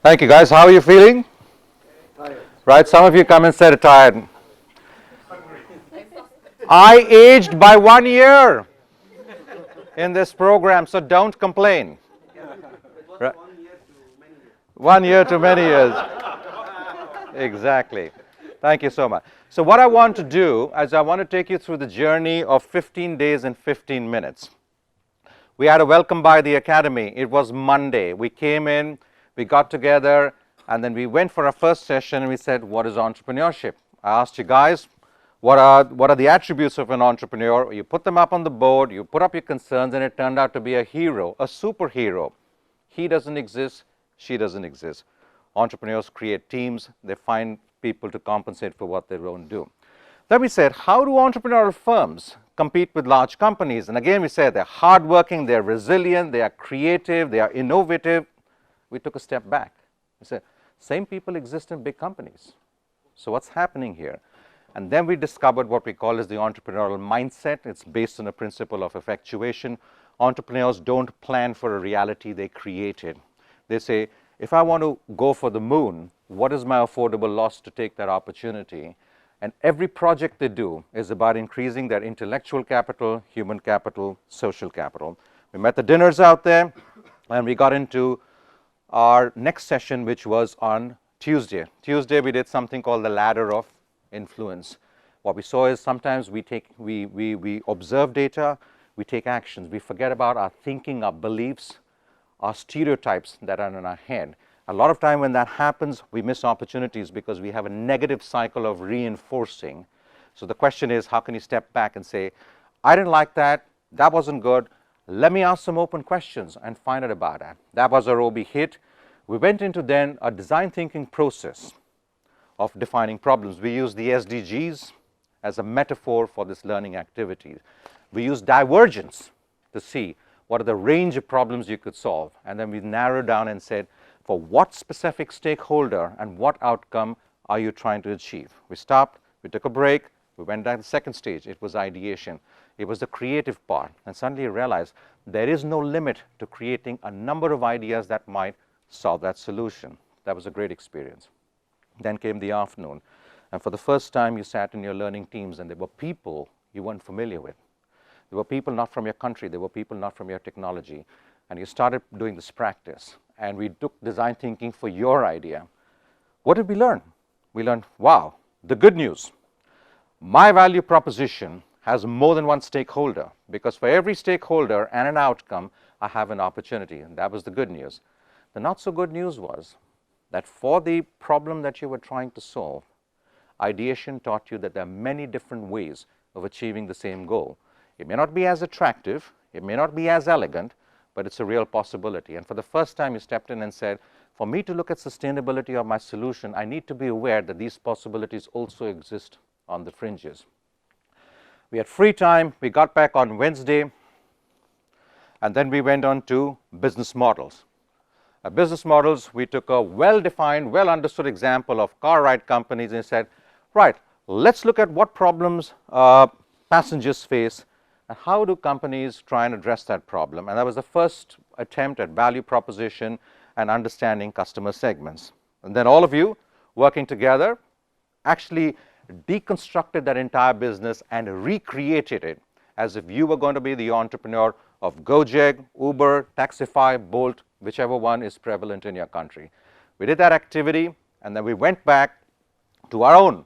Thank you, guys. How are you feeling? Tired. Right, some of you come and said tired. I aged by 1 year in this program, so don't complain. It was Right. 1 year to many years. 1 year to many years. Exactly. Thank you so much. So what I want to do is I want to take you through the journey of 15 days and 15 minutes. We had a welcome by the academy. It was Monday. We came in, we got together, and then we went for our first session and we said, what is entrepreneurship? I asked you guys, what are the attributes of an entrepreneur? You put them up on the board, you put up your concerns, and it turned out to be a hero, a superhero. He doesn't exist, she doesn't exist. Entrepreneurs create teams, they find people to compensate for what they don't do. Then we said, how do entrepreneurial firms compete with large companies? And again, we said they're hardworking, they're resilient, they are creative, they are innovative. We took a step back. We said, same people exist in big companies. So what's happening here? And then we discovered what we call as the entrepreneurial mindset. It's based on a principle of effectuation. Entrepreneurs don't plan for a reality, they create it. They say, if I want to go for the moon, what is my affordable loss to take that opportunity? And every project they do is about increasing their intellectual capital, human capital, social capital. We met the dinners out there, and we got into our next session, which was on Tuesday. Tuesday, we did something called the ladder of influence. What we saw is sometimes we observe data, we take actions. We forget about our thinking, our beliefs, our stereotypes that are in our head. A lot of time when that happens, we miss opportunities because we have a negative cycle of reinforcing. So the question is, how can you step back and say, I didn't like that, that wasn't good, let me ask some open questions and find out about that. That was our OB hit. We went into then a design thinking process of defining problems. We used the SDGs as a metaphor for this learning activity. We used divergence to see what are the range of problems you could solve. And then we narrowed down and said, for what specific stakeholder and what outcome are you trying to achieve? We stopped, we took a break, we went down to the second stage. It was ideation. It was the creative part. And suddenly you realize there is no limit to creating a number of ideas that might solve that solution. That was a great experience. Then came the afternoon. And for the first time, you sat in your learning teams, and there were people you weren't familiar with. There were people not from your country. There were people not from your technology. And you started doing this practice. And we took design thinking for your idea. What did we learn? We learned, wow, the good news. My value proposition has more than one stakeholder, because for every stakeholder and an outcome, I have an opportunity. And that was the good news. The not so good news was that for the problem that you were trying to solve, ideation taught you that there are many different ways of achieving the same goal. It may not be as attractive, it may not be as elegant, but it's a real possibility. And for the first time, you stepped in and said, for me to look at sustainability of my solution, I need to be aware that these possibilities also exist on the fringes. We had free time. We got back on Wednesday, and then we went on to business models. Business models, we took a well-defined, well-understood example of car ride companies and said, right, let's look at what problems passengers face and how do companies try and address that problem. And that was the first attempt at value proposition and understanding customer segments. And then all of you working together actually deconstructed that entire business and recreated it as if you were going to be the entrepreneur of Gojek, Uber, Taxify, Bolt, whichever one is prevalent in your country. We did that activity, and then we went back to our own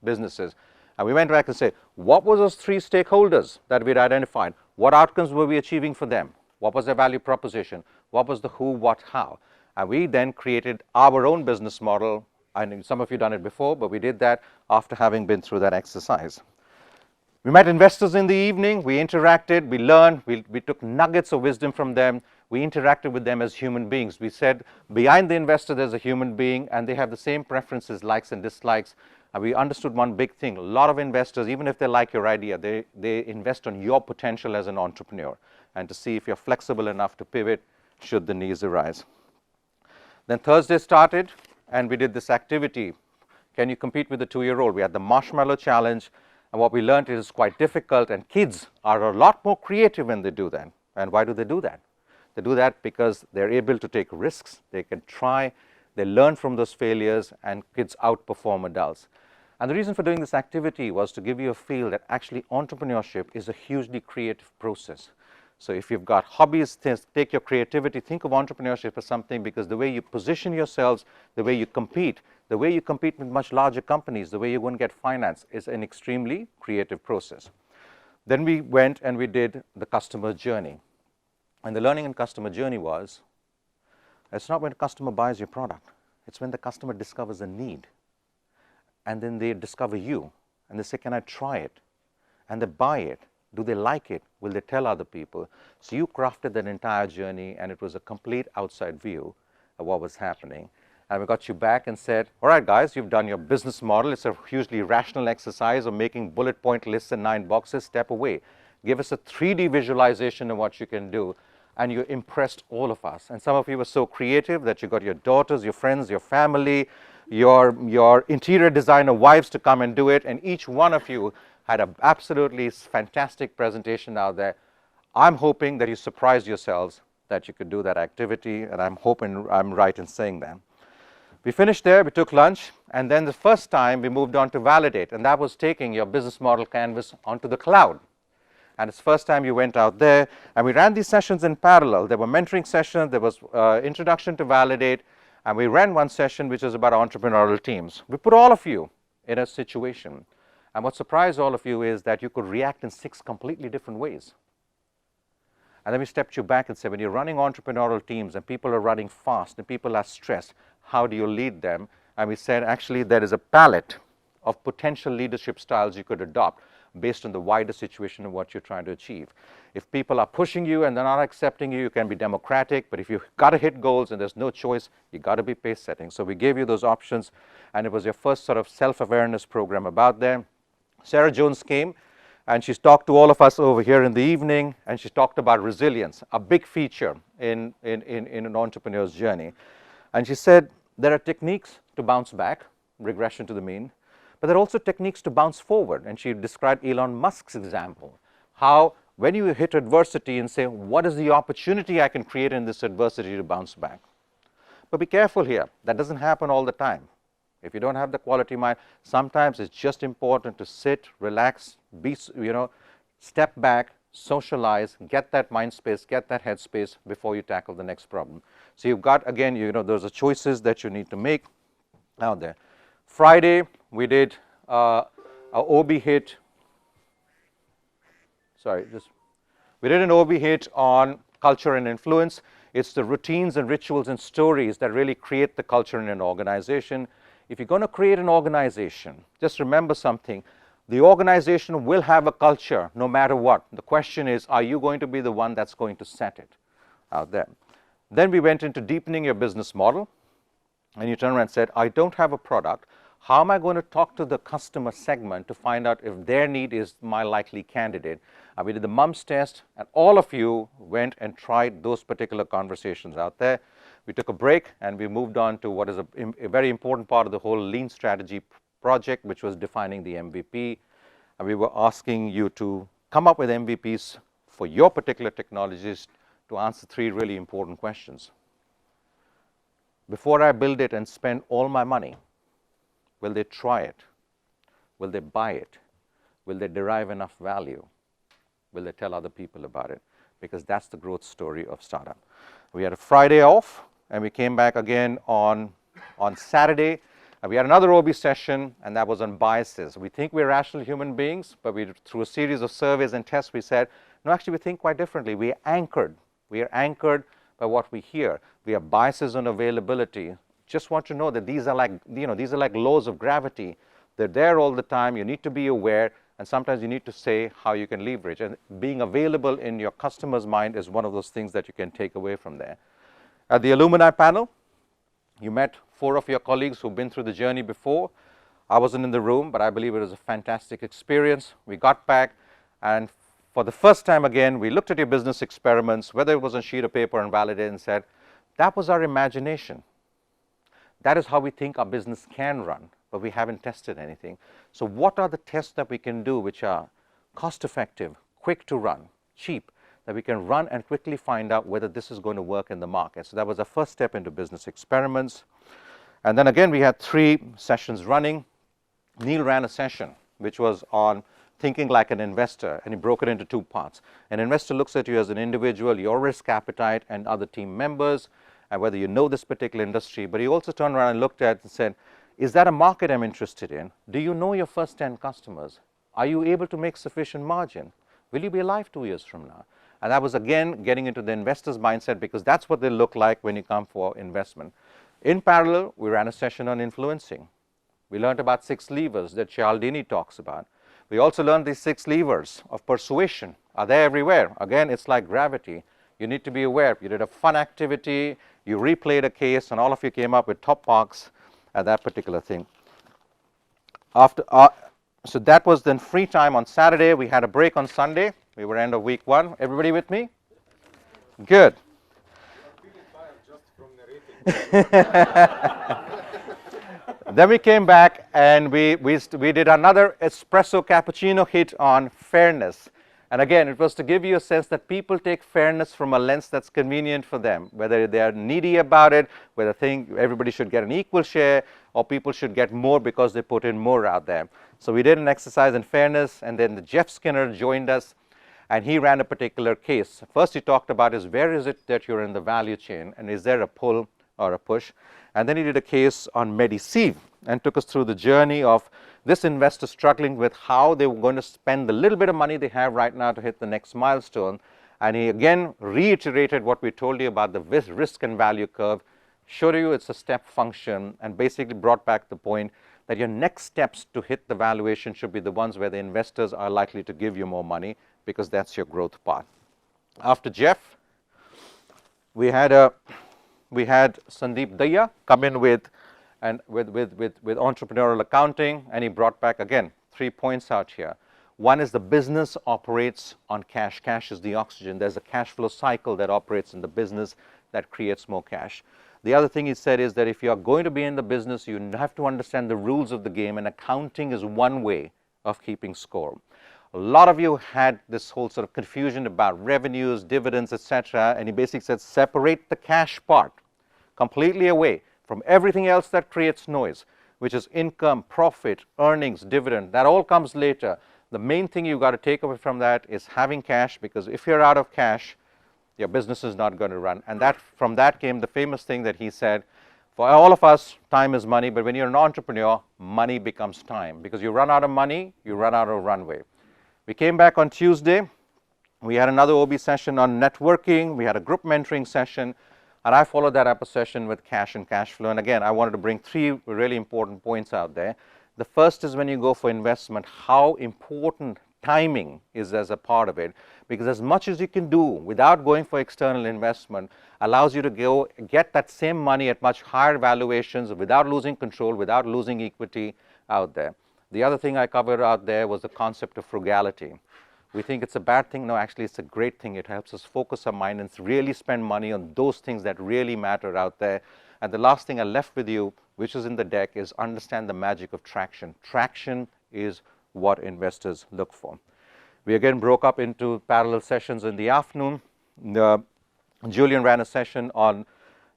businesses. And we went back and said, what were those three stakeholders that we'd identified? What outcomes were we achieving for them? What was their value proposition? What was the who, what, how? And we then created our own business model. I know some of you done it before, but we did that after having been through that exercise. We met investors in the evening, we interacted, we learned, we took nuggets of wisdom from them, we interacted with them as human beings. We said, behind the investor there's a human being, and they have the same preferences, likes and dislikes. And we understood one big thing. A lot of investors, even if they like your idea, they invest on your potential as an entrepreneur, and to see if you're flexible enough to pivot should the needs arise. Then Thursday started, and we did this activity. Can you compete with a 2-year-old? We had the marshmallow challenge. And what we learned is quite difficult, and kids are a lot more creative when they do that. And why do they do that? They do that because they're able to take risks, they can try, They learn from those failures, and kids outperform adults. And the reason for doing this activity was to give you a feel that actually entrepreneurship is a hugely creative process. So if you've got hobbies, take your creativity, think of entrepreneurship as something, because the way you position yourselves, the way you compete with much larger companies, the way you're going to get finance is an extremely creative process. Then we went and we did the customer journey. And the learning in customer journey was, it's not when the customer buys your product, it's when the customer discovers a need. And then they discover you, and they say, can I try it? And they buy it. Do they like it? Will they tell other people? So you crafted that entire journey, and it was a complete outside view of what was happening. And we got you back and said, all right, guys, you've done your business model. It's a hugely rational exercise of making bullet point lists in 9 boxes. Step away. Give us a 3D visualization of what you can do. And you impressed all of us. And some of you were so creative that you got your daughters, your friends, your family, your interior designer wives to come and do it. And each one of you had an absolutely fantastic presentation out there. I'm hoping that you surprised yourselves that you could do that activity, and I'm hoping I'm right in saying that. We finished there, we took lunch, and then the first time we moved on to validate, and that was taking your business model canvas onto the cloud. And it's the first time you went out there, and we ran these sessions in parallel. There were mentoring sessions, there was introduction to validate, and we ran one session which was about entrepreneurial teams. We put all of you in a situation, and what surprised all of you is that you could react in 6 completely different ways. And then we stepped you back and said, when you're running entrepreneurial teams and people are running fast and people are stressed, how do you lead them? And we said, actually, there is a palette of potential leadership styles you could adopt based on the wider situation of what you're trying to achieve. If people are pushing you and they're not accepting you, you can be democratic, but if you've got to hit goals and there's no choice, you got to be pace setting. So we gave you those options, and it was your first sort of self-awareness program about them. Sarah Jones came, and she's talked to all of us over here in the evening, and she talked about resilience, a big feature in an entrepreneur's journey. And she said there are techniques to bounce back, regression to the mean, but there are also techniques to bounce forward. And she described Elon Musk's example, how when you hit adversity and say, what is the opportunity I can create in this adversity to bounce back? But be careful here, that doesn't happen all the time. If you don't have the quality mind, sometimes it's just important to sit, relax, step back, socialize, get that mind space, get that head space before you tackle the next problem. So you've got, again, those are choices that you need to make out there. Friday, we did a OB hit. We did an OB hit on culture and influence. It's the routines and rituals and stories that really create the culture in an organization. If you're going to create an organization, just remember something. The organization will have a culture no matter what. The question is, are you going to be the one that's going to set it out there? Then we went into deepening your business model, and you turned around and said, I don't have a product. How am I going to talk to the customer segment to find out if their need is my likely candidate? And we did the mums test, and all of you went and tried those particular conversations out there. We took a break, and we moved on to what is a very important part of the whole lean strategy project, which was defining the MVP. And we were asking you to come up with MVPs for your particular technologies to answer 3 really important questions. Before I build it and spend all my money, will they try it? Will they buy it? Will they derive enough value? Will they tell other people about it? Because that's the growth story of startup. We had a Friday off, and we came back again on Saturday. And we had another OB session, and that was on biases. We think we're rational human beings, but through a series of surveys and tests, we said, no, actually, we think quite differently. We are anchored. We are anchored by what we hear. We have biases on availability. Just want to know that these are like laws of gravity. They're there all the time. You need to be aware, and sometimes you need to say how you can leverage. And being available in your customer's mind is one of those things that you can take away from there. At the alumni panel, you met 4 of your colleagues who've been through the journey before. I wasn't in the room, but I believe it was a fantastic experience. We got back, and for the first time again, we looked at your business experiments, whether it was on a sheet of paper, and validated and said, that was our imagination. That is how we think our business can run, but we haven't tested anything. So what are the tests that we can do which are cost effective, quick to run, cheap, that we can run and quickly find out whether this is going to work in the market? So that was the first step into business experiments. And then again, we had 3 sessions running. Neil ran a session which was on thinking like an investor, and he broke it into 2 parts. An investor looks at you as an individual, your risk appetite, and other team members, and whether you know this particular industry. But he also turned around and looked at and said, is that a market I'm interested in? Do you know your first 10 customers? Are you able to make sufficient margin? Will you be alive 2 years from now? And that was again getting into the investor's mindset, because that's what they look like when you come for investment. In parallel, we ran a session on influencing. We learned about 6 levers that Cialdini talks about. We also learned these 6 levers of persuasion are there everywhere. Again, it's like gravity. You need to be aware. You did a fun activity, you replayed a case, and all of you came up with top marks at that particular thing. So that was then free time on Saturday. We had a break on Sunday. We were end of week 1. Everybody with me? Good. Then we came back and we did another espresso cappuccino hit on fairness. And again, it was to give you a sense that people take fairness from a lens that's convenient for them, whether they are needy about it, whether they think everybody should get an equal share, or people should get more because they put in more out there. So we did an exercise in fairness, and then Jeff Skinner joined us, and he ran a particular case. First he talked about is where is it that you're in the value chain, and is there a pull or a push? And then he did a case on Mediceve and took us through the journey of this investor struggling with how they were going to spend the little bit of money they have right now to hit the next milestone. And he again reiterated what we told you about the risk and value curve, showed you it's a step function, and basically brought back the point that your next steps to hit the valuation should be the ones where the investors are likely to give you more money, because that's your growth path. After Jeff, we had Sandeep Daya come in with entrepreneurial accounting, and he brought back again 3 points out here. One is the business operates on cash. Cash is the oxygen. There's a cash flow cycle that operates in the business that creates more cash. The other thing he said is that if you are going to be in the business, you have to understand the rules of the game, and accounting is one way of keeping score. A lot of you had this whole sort of confusion about revenues, dividends, etc. And he basically said separate the cash part completely away from everything else that creates noise, which is income, profit, earnings, dividend. That all comes later. The main thing you've got to take away from that is having cash, because if you're out of cash, your business is not going to run. And that from that came the famous thing that he said, for all of us, time is money, but when you're an entrepreneur, money becomes time, because you run out of money, you run out of runway. We came back on Tuesday. We had another OB session on networking. We had a group mentoring session, and I followed that up a session with cash and cash flow. And again, I wanted to bring 3 really important points out there. The first is when you go for investment, how important timing is as a part of it, because as much as you can do without going for external investment allows you to go get that same money at much higher valuations without losing control, without losing equity out there. The other thing I covered out there was the concept of frugality. We think it's a bad thing. No, actually it's a great thing. It helps us focus our mind and really spend money on those things that really matter out there. And the last thing I left with you, which is in the deck, is understand the magic of traction. Traction is what investors look for. We again broke up into parallel sessions in the afternoon. Julian ran a session on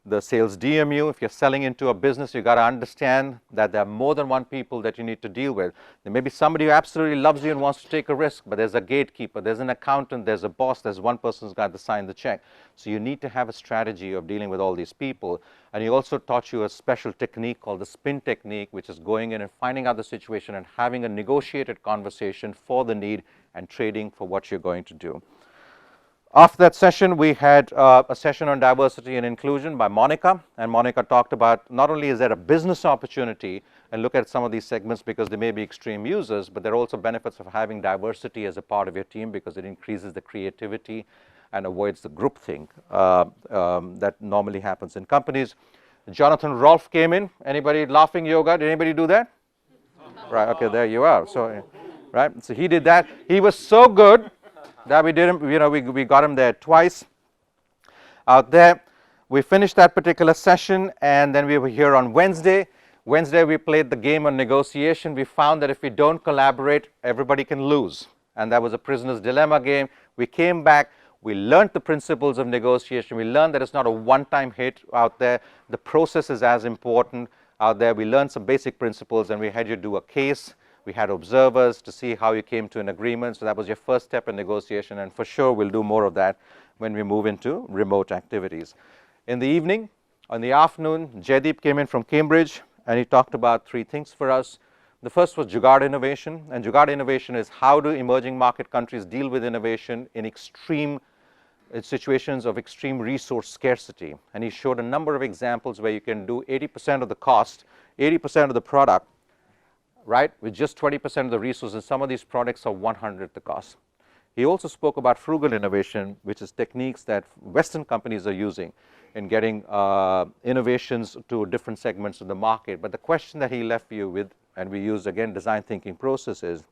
the sales DMU. If you're selling into a business, you've got to understand that there are more than one people that you need to deal with. There may be somebody who absolutely loves you and wants to take a risk, but there's a gatekeeper, there's an accountant, there's a boss, there's one person who's got to sign the check. So you need to have a strategy of dealing with all these people. And he also taught you a special technique called the spin technique, which is going in and finding out the situation and having a negotiated conversation for the need and trading for what you're going to do. After that session, we had a session on diversity and inclusion by Monica, and Monica talked about not only is there a business opportunity and look at some of these segments because they may be extreme users, but there are also benefits of having diversity as a part of your team because it increases the creativity and avoids the groupthink that normally happens in companies. Jonathan Rolfe came in. Anybody laughing yoga? Did anybody do that? Right, okay, there you are. So, right, so he did that. He was so good that we did him, we got him there twice out there. We finished that particular session, and then we were here on Wednesday. Wednesday we played the game on negotiation. We found that if we don't collaborate, everybody can lose, and that was a prisoner's dilemma game. We came back, we learned the principles of negotiation. We learned that it's not a one-time hit out there. The process is as important. out there. We learned some basic principles, and we had you do a case. We had observers to see how you came to an agreement. So that was your first step in negotiation, and for sure we'll do more of that when we move into remote activities. In the evening, in the afternoon, Jaideep came in from Cambridge, and he talked about 3 things for us. The first was Jugaad innovation, and Jugaad innovation is how do emerging market countries deal with innovation in situations of extreme resource scarcity. And he showed a number of examples where you can do 80% of the cost, 80% of the product, right, with just 20% of the resources. Some of these products are 100th the cost. He also spoke about frugal innovation, which is techniques that Western companies are using in getting innovations to different segments of the market. But the question that he left you with, and we use again design thinking processes,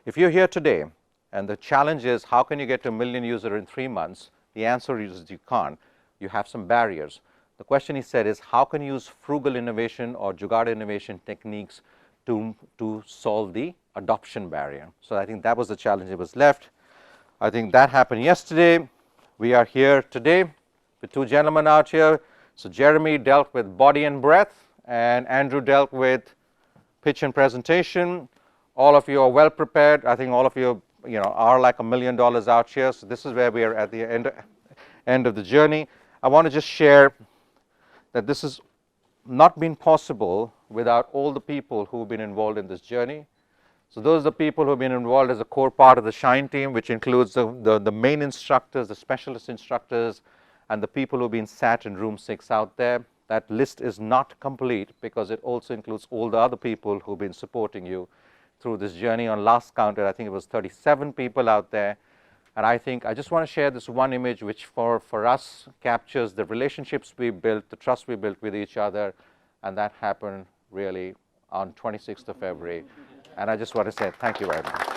if you're here today and the challenge is how can you get to 1 million users in 3 months, the answer is you can't. You have some barriers. The question he said is how can you use frugal innovation or Jugaad innovation techniques to solve the adoption barrier. So I think that was the challenge that was left. I think that happened yesterday. We are here today with 2 gentlemen out here. So Jeremy dealt with body and breath, and Andrew dealt with pitch and presentation. All of you are well prepared. I think all of you, are like $1 million out here. So this is where we are at the end of the journey. I want to just share that this has not been possible without all the people who have been involved in this journey. So those are the people who have been involved as a core part of the Shine team, which includes the main instructors, the specialist instructors, and the people who have been sat in room 6 out there. That list is not complete because it also includes all the other people who have been supporting you through this journey. On last counted, I think it was 37 people out there. And I think I just want to share this one image which for us captures the relationships we built, the trust we built with each other, and that happened really on 26th of February. And I just want to say thank you very much.